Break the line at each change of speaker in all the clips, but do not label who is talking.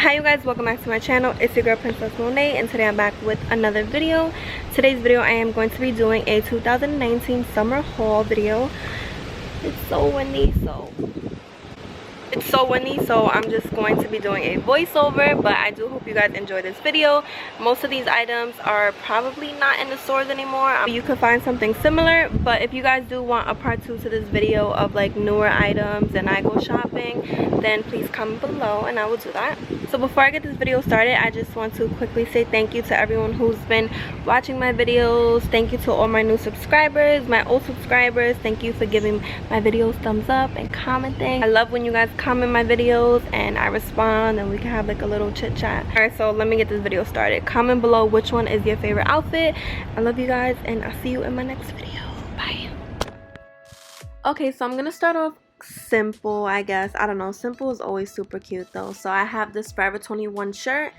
Hi you guys, welcome back to my channel. It's your girl Princess Monet, and today I'm back with another video. Today's video I am going to be doing a 2019 summer haul video. It's so windy, so I'm just going to be doing a voiceover, but I do hope you guys enjoy this video. Most of these items are probably not in the stores anymore. You could find something similar, but if you guys do want a part 2 to this video of like newer items and I go shopping, then please comment below and I will do that. So before I get this video started, I just want to quickly say thank you to everyone who's been watching my videos. Thank you to all my new subscribers, my old subscribers. Thank you for giving my videos thumbs up and commenting. I love when you guys comment my videos and I respond and we can have like a little chit chat. Alright, so let me get this video started. Comment below which one is your favorite outfit. I love you guys and I'll see you in my next video. Bye. Okay, so I'm gonna start off simple, I guess. I don't know, simple is always super cute though. So I have this Forever 21 shirt.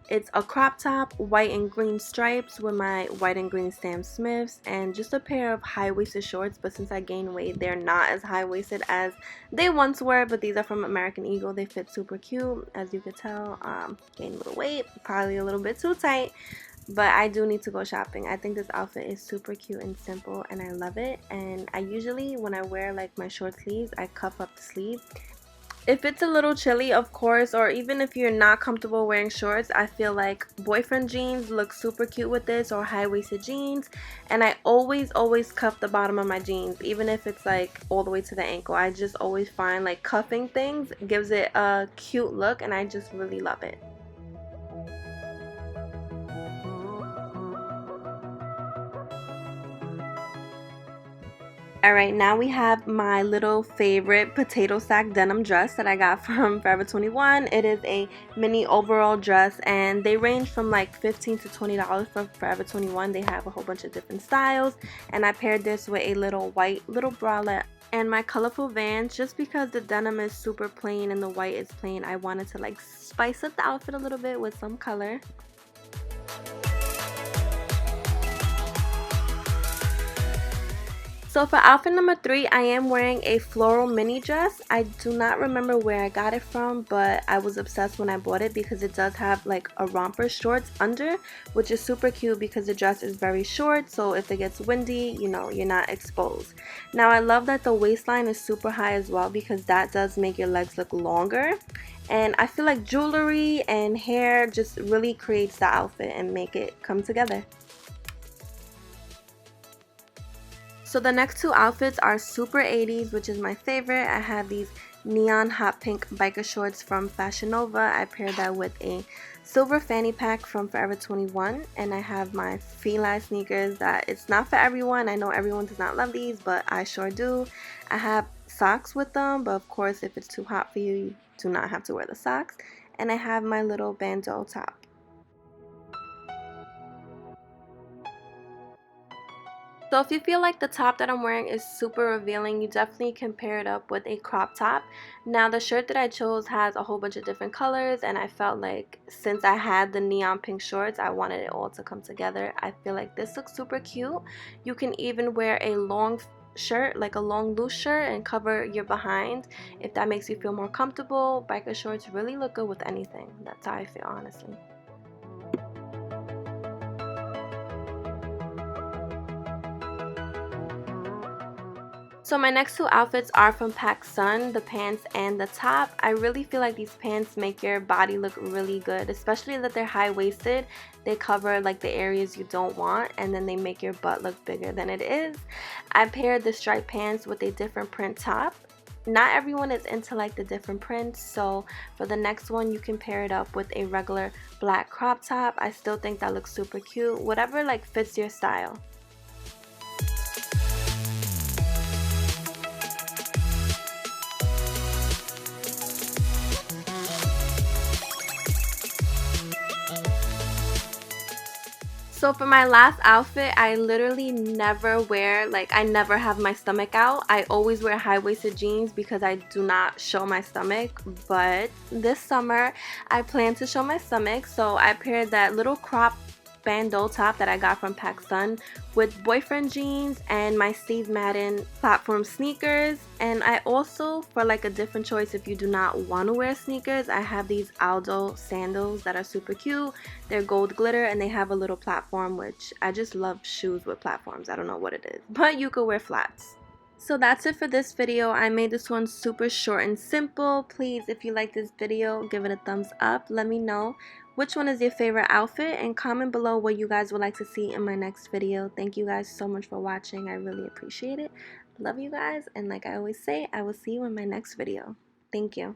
It's a crop top, white and green stripes with my white and green Stan Smiths, and just a pair of high-waisted shorts, but since I gained weight, they're not as high-waisted as they once were, but these are from American Eagle. They fit super cute, as you could tell. Gained a little weight, probably a little bit too tight, but I do need to go shopping. I think this outfit is super cute and simple, and I love it. And I usually, when I wear like my short sleeves, I cuff up the sleeve. If it's a little chilly, of course, or even if you're not comfortable wearing shorts, I feel like boyfriend jeans look super cute with this, or high-waisted jeans. And I always cuff the bottom of my jeans, even if it's like all the way to the ankle. I just always find like cuffing things gives it a cute look, and I just really love it. Alright, now we have my little favorite potato sack denim dress that I got from Forever 21. It is a mini overall dress, and they range from like $15 to $20 from Forever 21. They have a whole bunch of different styles, and I paired this with a little white little bralette and my colorful Vans. Just because the denim is super plain and the white is plain, I wanted to like spice up the outfit a little bit with some color. So for outfit number 3, I am wearing a floral mini dress. I do not remember where I got it from, but I was obsessed when I bought it because it does have like a romper shorts under, which is super cute because the dress is very short, so if it gets windy, you know, you're not exposed. Now I love that the waistline is super high as well, because that does make your legs look longer. And I feel like jewelry and hair just really creates the outfit and make it come together. So the next two outfits are super 80s, which is my favorite. I have these neon hot pink biker shorts from Fashion Nova. I paired that with a silver fanny pack from Forever 21. And I have my Fila sneakers that it's not for everyone. I know everyone does not love these, but I sure do. I have socks with them, but of course if it's too hot for you, you do not have to wear the socks. And I have my little bandeau top. So if you feel like the top that I'm wearing is super revealing, you definitely can pair it up with a crop top. Now the shirt that I chose has a whole bunch of different colors, and I felt like since I had the neon pink shorts, I wanted it all to come together. I feel like this looks super cute. You can even wear a long shirt, like a long loose shirt, and cover your behind if that makes you feel more comfortable. Biker shorts really look good with anything. That's how I feel, honestly. So my next two outfits are from PacSun, the pants and the top. I really feel like these pants make your body look really good, especially that they're high-waisted. They cover like the areas you don't want, and then they make your butt look bigger than it is. I paired the striped pants with a different print top. Not everyone is into like the different prints, so for the next one you can pair it up with a regular black crop top. I still think that looks super cute. Whatever like fits your style. So for my last outfit, I literally never wear, like I never have my stomach out. I always wear high-waisted jeans because I do not show my stomach. But this summer, I plan to show my stomach. So I paired that little crop bandeau top that I got from PacSun with boyfriend jeans and my Steve Madden platform sneakers. And I also, for like a different choice if you do not want to wear sneakers, I have these Aldo sandals that are super cute. They're gold glitter and they have a little platform, which I just love shoes with platforms. I don't know what it is, but you could wear flats. So that's it for this video. I made this one super short and simple. Please, if you like this video, give it a thumbs up. Let me know which one is your favorite outfit and comment below what you guys would like to see in my next video. Thank you guys so much for watching. I really appreciate it. Love you guys, and like I always say, I will see you in my next video. Thank you.